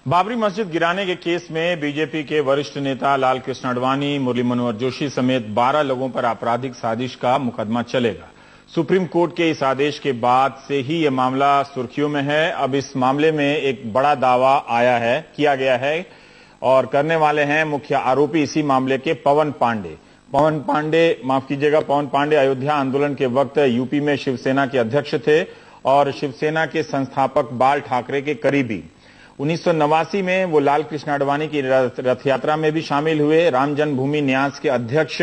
बाबरी मस्जिद गिराने के केस में बीजेपी के वरिष्ठ नेता लाल कृष्ण आडवाणी, मुरली मनोहर जोशी समेत 12 लोगों पर आपराधिक साजिश का मुकदमा चलेगा। सुप्रीम कोर्ट के इस आदेश के बाद से ही यह मामला सुर्खियों में है। अब इस मामले में एक बड़ा दावा किया गया है और करने वाले हैं मुख्य आरोपी इसी मामले के पवन पांडे। पवन पांडे अयोध्या आंदोलन के वक्त यूपी में शिवसेना के अध्यक्ष थे और शिवसेना के संस्थापक बाल ठाकरे के करीबी। 1989 में वो लाल कृष्ण आडवाणी की रथ यात्रा में भी शामिल हुए। राम जन्मभूमि न्यास के अध्यक्ष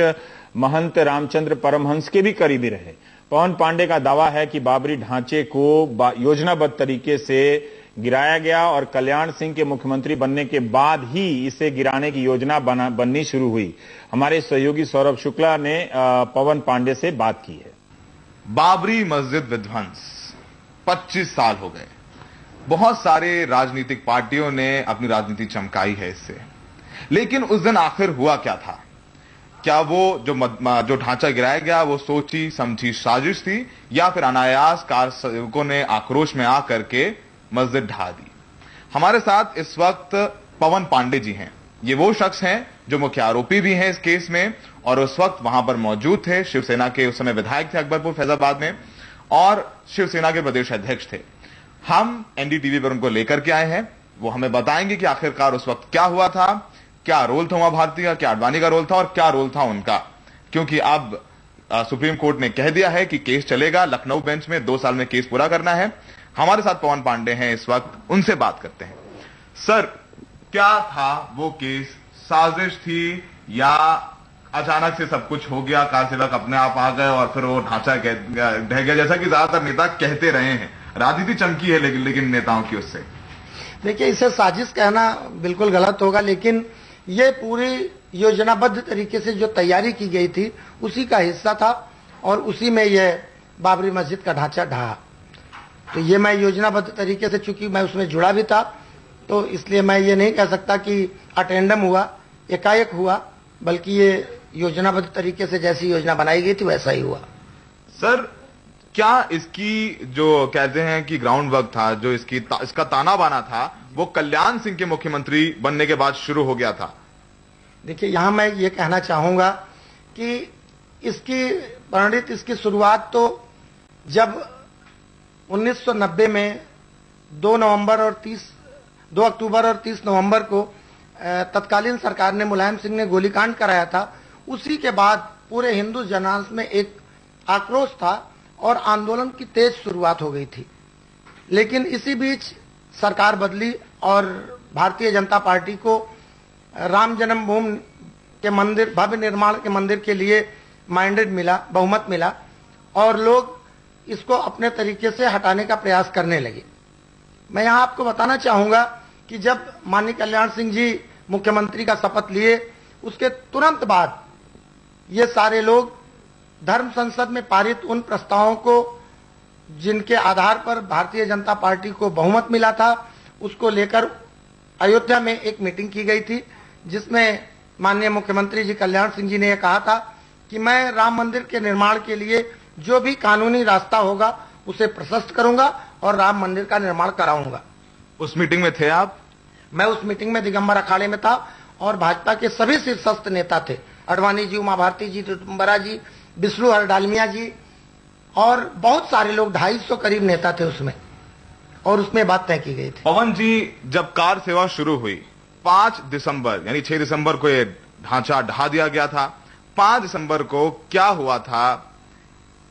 महंत रामचंद्र परमहंस के भी करीबी रहे। पवन पांडे का दावा है कि बाबरी ढांचे को योजनाबद्ध तरीके से गिराया गया और कल्याण सिंह के मुख्यमंत्री बनने के बाद ही इसे गिराने की योजना बननी शुरू हुई। हमारे सहयोगी सौरभ शुक्ला ने पवन पांडे से बात की है। बाबरी मस्जिद विध्वंस 25 साल हो गए। बहुत सारे राजनीतिक पार्टियों ने अपनी राजनीति चमकाई है इससे, लेकिन उस दिन आखिर हुआ क्या था? क्या वो जो ढांचा गिराया गया वो सोची समझी साजिश थी या फिर अनायास कार सेवकों ने आक्रोश में आकर के मस्जिद ढा दी? हमारे साथ इस वक्त पवन पांडे जी हैं। ये वो शख्स हैं जो मुख्य आरोपी भी हैं इस केस में और उस वक्त वहां पर मौजूद थे। शिवसेना के उस समय विधायक थे अकबरपुर फैजाबाद में और शिवसेना के प्रदेश अध्यक्ष थे। हम एनडीटीवी पर उनको लेकर के आए हैं। वो हमें बताएंगे कि आखिरकार उस वक्त क्या हुआ था, क्या रोल था उमा भारती का, क्या आडवाणी का रोल था और क्या रोल था उनका, क्योंकि अब सुप्रीम कोर्ट ने कह दिया है कि केस चलेगा। लखनऊ बेंच में 2 साल में केस पूरा करना है। हमारे साथ पवन पांडे हैं इस वक्त, उनसे बात करते हैं। सर, क्या था वो केस? साजिश थी या अचानक से सब कुछ हो गया, कार सेवक अपने आप आ गए और फिर वो ढांचा ढह गया, जैसा कि ज्यादातर नेता कहते रहे हैं? राजनीति चमकी है लेकिन नेताओं की उससे। देखिए, इसे साजिश कहना बिल्कुल गलत होगा, लेकिन ये पूरी योजनाबद्ध तरीके से जो तैयारी की गई थी उसी का हिस्सा था और उसी में यह बाबरी मस्जिद का ढांचा ढहा। तो ये मैं योजनाबद्ध तरीके से, चूंकि मैं उसमें जुड़ा भी था, तो इसलिए मैं ये नहीं कह सकता कि अटेंडम हुआ, एकाएक हुआ, बल्कि ये योजनाबद्ध तरीके से जैसी योजना बनाई गई थी वैसा ही हुआ। सर, क्या इसकी जो कहते हैं कि ग्राउंड वर्क था, जो इसका ताना बाना था, वो कल्याण सिंह के मुख्यमंत्री बनने के बाद शुरू हो गया था? देखिए, यहां मैं ये कहना चाहूंगा कि इसकी शुरुआत तो जब 1990 में 2 अक्टूबर और 30 नवंबर को तत्कालीन सरकार ने, मुलायम सिंह ने गोलीकांड कराया था। उसी के बाद पूरे हिंदू जनांस में एक आक्रोश था और आंदोलन की तेज शुरुआत हो गई थी। लेकिन इसी बीच सरकार बदली और भारतीय जनता पार्टी को राम जन्मभूमि के मंदिर, भव्य निर्माण के मंदिर के लिए बहुमत मिला और लोग इसको अपने तरीके से हटाने का प्रयास करने लगे। मैं यहां आपको बताना चाहूंगा कि जब माननीय कल्याण सिंह जी मुख्यमंत्री का शपथ लिए, उसके तुरंत बाद ये सारे लोग धर्म संसद में पारित उन प्रस्तावों को, जिनके आधार पर भारतीय जनता पार्टी को बहुमत मिला था, उसको लेकर अयोध्या में एक मीटिंग की गई थी, जिसमें माननीय मुख्यमंत्री जी कल्याण सिंह जी ने यह कहा था कि मैं राम मंदिर के निर्माण के लिए जो भी कानूनी रास्ता होगा उसे प्रशस्त करूंगा और राम मंदिर का निर्माण कराऊंगा। उस मीटिंग में थे आप? मैं उस मीटिंग में दिगंबर अखाड़े में था और भाजपा के सभी शीर्षस्थ नेता थे। आडवाणी जी, उमा भारती जी, ऋतुंबरा जी, विष्णु हर डालमिया जी और बहुत सारे लोग, 250 करीब नेता थे उसमें, और उसमें बात तय की गई थी। पवन जी, जब कार सेवा शुरू हुई 5 दिसंबर यानी 6 दिसंबर को ये ढांचा ढा दिया गया था। 5 दिसंबर को क्या हुआ था?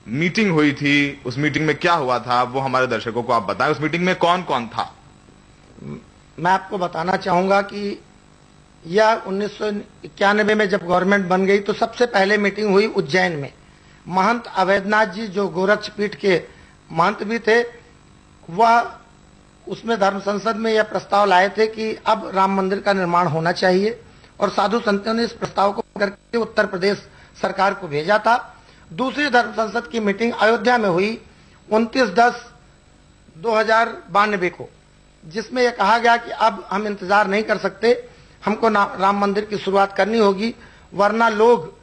मीटिंग हुई थी, उस मीटिंग में क्या हुआ था वो हमारे दर्शकों को आप बताएं। उस मीटिंग में कौन कौन था? मैं आपको बताना चाहूंगा कि यह 1991 में जब गवर्नमेंट बन गई तो सबसे पहले मीटिंग हुई उज्जैन में। महंत अवैधनाथ जी, जो गोरक्ष पीठ के महंत भी थे, वह उसमें धर्म संसद में यह प्रस्ताव लाए थे कि अब राम मंदिर का निर्माण होना चाहिए और साधु संतों ने इस प्रस्ताव को करके उत्तर प्रदेश सरकार को भेजा था। दूसरी धर्म संसद की मीटिंग अयोध्या में हुई 29/10/2092 को, जिसमें यह कहा गया कि अब हम इंतजार नहीं कर सकते, हमको राम मंदिर की शुरुआत करनी होगी, वरना लोग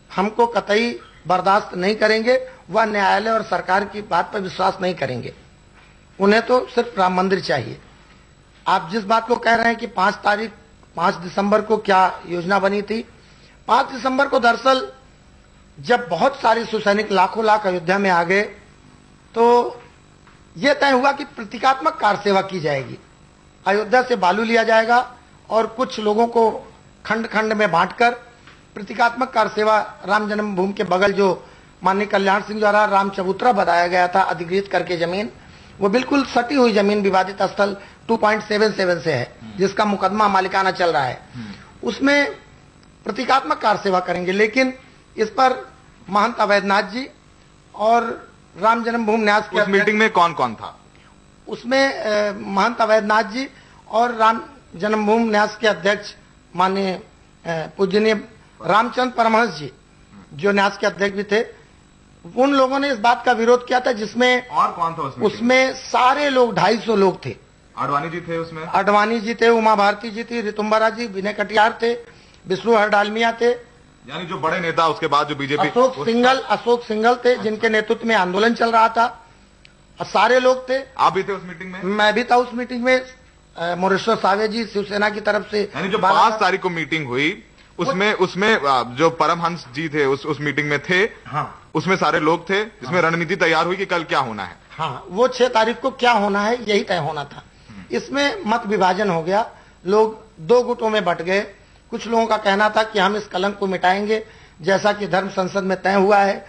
हमको कतई बर्दाश्त नहीं करेंगे, वह न्यायालय और सरकार की बात पर विश्वास नहीं करेंगे, उन्हें तो सिर्फ राम मंदिर चाहिए। आप जिस बात को कह रहे हैं कि 5 दिसंबर को क्या योजना बनी थी, 5 दिसंबर को दरअसल जब बहुत सारे शिवसैनिक लाखों लाख अयोध्या में आ गए तो यह तय हुआ कि प्रतीकात्मक कार सेवा की जाएगी। अयोध्या से बालू लिया जाएगा और कुछ लोगों को खंड खंड में बांटकर प्रतीकात्मक कार सेवा राम जन्मभूमि के बगल जो माननीय कल्याण सिंह द्वारा राम चबूतरा बताया गया था अधिग्रहित करके जमीन, वो बिल्कुल सटी हुई जमीन विवादित स्थल 2.77 से है, जिसका मुकदमा मालिकाना चल रहा है, उसमें प्रतीकात्मक कार सेवा करेंगे। लेकिन इस पर महंत अवैधनाथ जी और राम जन्मभूमि न्यास के उस मीटिंग में कौन कौन था? उसमें महंत अवैधनाथ जी और राम जन्मभूमि न्यास के अध्यक्ष माननीय पूजनीय रामचंद्र परमहंस जी जो न्यास के अध्यक्ष भी थे, उन लोगों ने इस बात का विरोध किया था। जिसमें और कौन था उसमें सारे लोग 250 लोग थे। आडवाणी जी थे उसमें? आडवाणी जी थे, उमा भारती जी थी, ऋतुम्बरा जी, विनय कटियार थे, विष्णु हरडालमिया थे, यानी जो बड़े नेता उसके बाद जो बीजेपी अशोक सिंघल थे जिनके नेतृत्व में आंदोलन चल रहा था, और सारे लोग थे। आप भी थे उस मीटिंग में? मैं भी था उस मीटिंग में। मोरेश्वर सावे जी शिवसेना की तरफ से, यानी जो 5 तारीख को मीटिंग हुई उसमें जो परमहंस जी थे उस मीटिंग में थे। हाँ, उसमें सारे लोग थे। इसमें रणनीति तैयार हुई कि कल क्या होना है। हाँ, वो 6 तारीख को क्या होना है यही तय होना था। इसमें मत विभाजन हो गया, लोग 2 गुटों में बंट गए। कुछ लोगों का कहना था कि हम इस कलंक को मिटाएंगे जैसा कि धर्म संसद में तय हुआ है।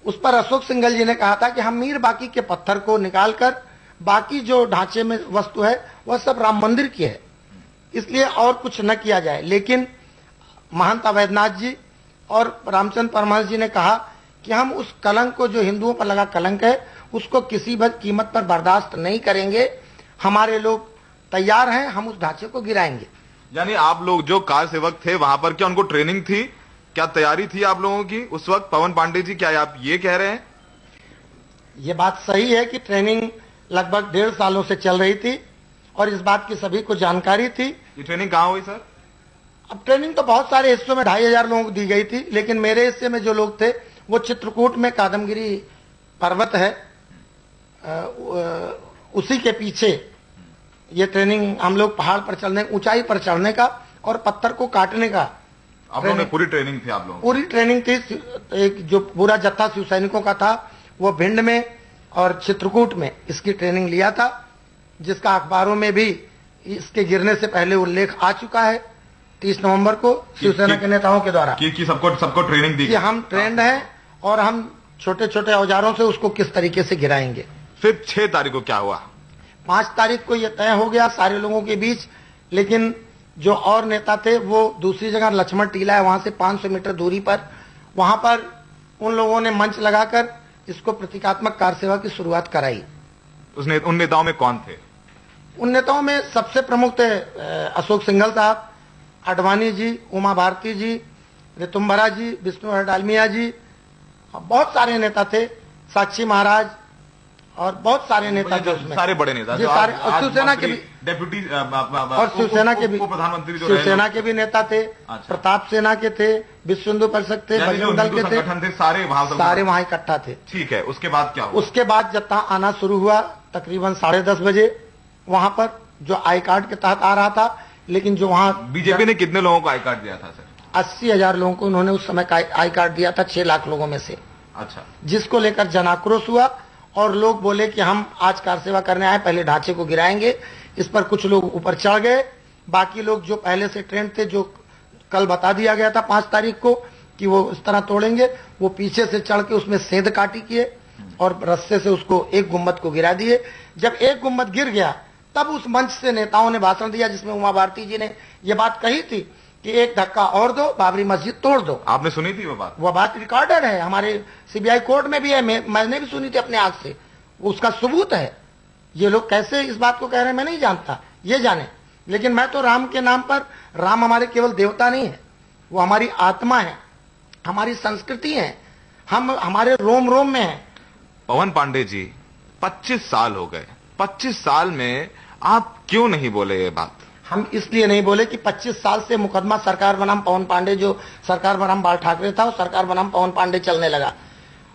उस पर अशोक सिंघल जी ने कहा था कि हम मीर बाकी के पत्थर को निकालकर बाकी जो ढांचे में वस्तु है वह सब राम मंदिर की है, इसलिए और कुछ न किया जाए। लेकिन महंत अवैधनाथ जी और रामचंद्र परमहंस जी ने कहा कि हम उस कलंक को, जो हिंदुओं पर लगा कलंक है, उसको किसी भी कीमत पर बर्दाश्त नहीं करेंगे। हमारे लोग तैयार हैं, हम उस ढांचे को गिराएंगे। यानी आप लोग जो कार सेवक थे वहां पर, क्या उनको ट्रेनिंग थी, क्या तैयारी थी आप लोगों की उस वक्त? पवन पांडे जी, क्या आप ये कह रहे हैं? ये बात सही है कि ट्रेनिंग लगभग 1.5 सालों से चल रही थी और इस बात की सभी को जानकारी थी। ये ट्रेनिंग कहाँ हुई सर? अब ट्रेनिंग तो बहुत सारे हिस्सों में 2500 लोगों को दी गई थी, लेकिन मेरे हिस्से में जो लोग थे वो चित्रकूट में कादमगिरी पर्वत है, उसी के पीछे ये ट्रेनिंग हम लोग पहाड़ पर चढ़ने, ऊंचाई पर चढ़ने का और पत्थर को काटने का। आप लोगों ने पूरी ट्रेनिंग थी? आप लोगों पूरी ट्रेनिंग थी। एक जो पूरा जत्था शिव सैनिकों का था वो भिंड में और चित्रकूट में इसकी ट्रेनिंग लिया था, जिसका अखबारों में भी इसके गिरने से पहले उल्लेख आ चुका है 30 नवंबर को शिवसेना के नेताओं के द्वारा कि सबको ट्रेनिंग दी कि हम ट्रेंड हैं और हम छोटे छोटे औजारों से उसको किस तरीके से गिराएंगे। फिर 6 तारीख को क्या हुआ? 5 तारीख को यह तय हो गया सारे लोगों के बीच, लेकिन जो और नेता थे वो दूसरी जगह लक्ष्मण टीला है वहां से 500 मीटर दूरी पर, वहां पर उन लोगों ने मंच लगाकर इसको प्रतीकात्मक कार सेवा की शुरुआत कराई। उन नेताओं में कौन थे? उन नेताओं में सबसे प्रमुख थे अशोक सिंघल साहब, आडवाणी जी, उमा भारती जी, ऋतुम्बरा जी, विष्णु हरडालमिया जी, बहुत सारे नेता थे, साक्षी महाराज और बहुत सारे नेता जो उसमें, सारे बड़े नेता जो सारे, और शिवसेना के भी डेप्यूटी और शिवसेना के भी प्रधानमंत्री, शिवसेना के भी नेता थे। अच्छा। प्रताप सेना के थे, विश्व हिंदू परिषद थे, बजरंग दल के थे, सारे वहां इकट्ठा थे। ठीक है, उसके बाद क्या हुआ? उसके बाद जत्था आना शुरू हुआ तकरीबन 10:30 बजे, वहां पर जो आई कार्ड के तहत आ रहा था, लेकिन जो वहां बीजेपी ने कितने लोगों को आई कार्ड दिया था सर? 80,000 लोगों को उन्होंने उस समय आई कार्ड दिया था, 6 लाख लोगों में से। अच्छा। जिसको लेकर जनाक्रोश हुआ और लोग बोले कि हम आज कार सेवा करने आए, पहले ढांचे को गिराएंगे। इस पर कुछ लोग ऊपर चढ़ गए, बाकी लोग जो पहले से ट्रेंड थे, जो कल बता दिया गया था 5 तारीख को कि वो इस तरह तोड़ेंगे, वो पीछे से चढ़ के उसमें सेंध काटी किए और रस्से से उसको एक गुम्बद को गिरा दिए। जब एक गुम्बद गिर गया तब उस मंच से नेताओं ने भाषण दिया, जिसमें उमा भारती जी ने यह बात कही थी कि एक धक्का और दो, बाबरी मस्जिद तोड़ दो। आपने सुनी थी वो बात? वह बात रिकॉर्डेड है, हमारे सीबीआई कोर्ट में भी है, मैंने भी सुनी थी अपने आंख से, उसका सबूत है। ये लोग कैसे इस बात को कह रहे हैं मैं नहीं जानता, ये जाने। लेकिन मैं तो राम के नाम पर, राम हमारे केवल देवता नहीं है, वो हमारी आत्मा है, हमारी संस्कृति है, हम हमारे रोम रोम में है। पवन पांडे जी, 25 साल हो गए, 25 साल में आप क्यों नहीं बोले ये बात? हम इसलिए नहीं बोले कि 25 साल से मुकदमा सरकार बनाम पवन पांडे, जो सरकार बनाम बाल ठाकरे था, और सरकार बनाम पवन पांडे चलने लगा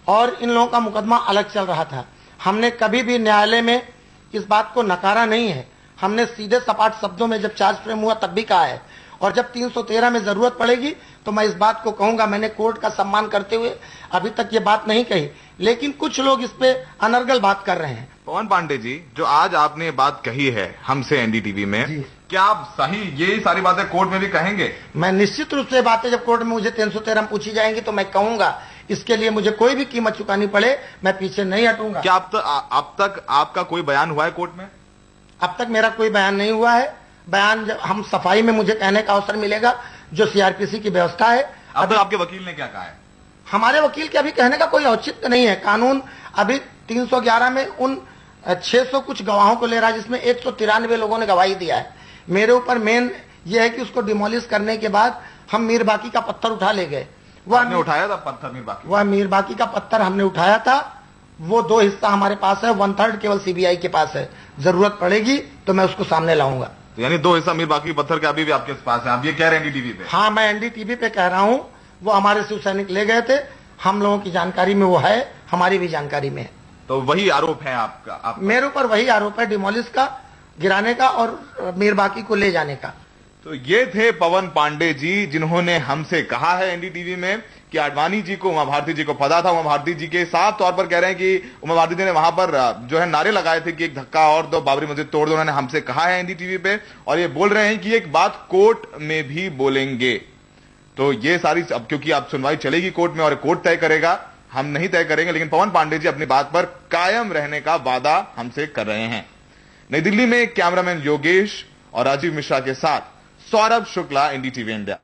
और इन लोगों का मुकदमा अलग चल रहा था। हमने कभी भी न्यायालय में इस बात को नकारा नहीं है। हमने सीधे सपाट शब्दों में जब चार्ज फ्रेम हुआ तब भी कहा है, और जब 313 में जरूरत पड़ेगी तो मैं इस बात को कहूंगा। मैंने कोर्ट का सम्मान करते हुए अभी तक ये बात नहीं कही, लेकिन कुछ लोग इस पे अनर्गल बात कर रहे हैं। पवन पांडे जी, जो आज आपने ये बात कही है हमसे एनडीटीवी में, क्या आप सही ये सारी बातें कोर्ट में भी कहेंगे? मैं निश्चित रूप से बातें जब कोर्ट में मुझे 313 में पूछी जाएंगी तो मैं कहूंगा। इसके लिए मुझे कोई भी कीमत चुकानी पड़े, मैं पीछे नहीं हटूंगा। क्या अब तक आपका कोई बयान हुआ है कोर्ट में? अब तक मेरा कोई बयान नहीं हुआ है। बयान जब हम सफाई में मुझे कहने का अवसर मिलेगा, जो सीआरपीसी की व्यवस्था है। अब तक आपके वकील ने क्या कहा है? हमारे वकील के अभी कहने का कोई औचित्य नहीं है। कानून अभी 311 में उन 600 कुछ गवाहों को ले रहा है, जिसमें 193 लोगों ने गवाही दिया है। मेरे ऊपर मेन ये है कि उसको डिमोलिश करने के बाद हम मीर बाकी का पत्थर उठा ले गए। वह उठाया था पत्थर मीर बाकी? वह मीर बाकी का पत्थर हमने उठाया था। वो 2 हिस्सा हमारे पास है, 1/3 केवल सीबीआई के पास है। जरूरत पड़ेगी तो मैं उसको सामने लाऊंगा। तो यानी 2 हिस्सा मीर बाकी पत्थर के अभी भी आपके पास है, आप ये कह रहे हैं एनडीटीवी पे? हाँ, मैं एनडीटीवी पे कह रहा हूँ। वो हमारे शिव सैनिक ले गए थे, हम लोगों की जानकारी में वो है, हमारी भी जानकारी में है। तो वही आरोप है आपका? मेरे ऊपर वही आरोप है, डिमोलिश का, गिराने का और मीर बाकी को ले जाने का। तो ये थे पवन पांडे जी, जिन्होंने हमसे कहा है एनडीटीवी में कि आडवाणी जी को, उमा भारती जी को पता था। उमा भारती जी के साफ तौर पर कह रहे हैं कि उमा भारती जी ने वहां पर जो है नारे लगाए थे कि एक धक्का और दो, बाबरी मस्जिद तोड़ दो। उन्होंने हमसे कहा है एनडीटीवी पे, और ये बोल रहे हैं कि एक बात कोर्ट में भी बोलेंगे। तो ये सारी, अब क्योंकि अब सुनवाई चलेगी कोर्ट में और कोर्ट तय करेगा, हम नहीं तय करेंगे, लेकिन पवन पांडे जी अपनी बात पर कायम रहने का वादा हमसे कर रहे हैं। नई दिल्ली में कैमरामैन योगेश और राजीव मिश्रा के साथ सौरभ शुक्ला, एनडीटीवी इंडिया।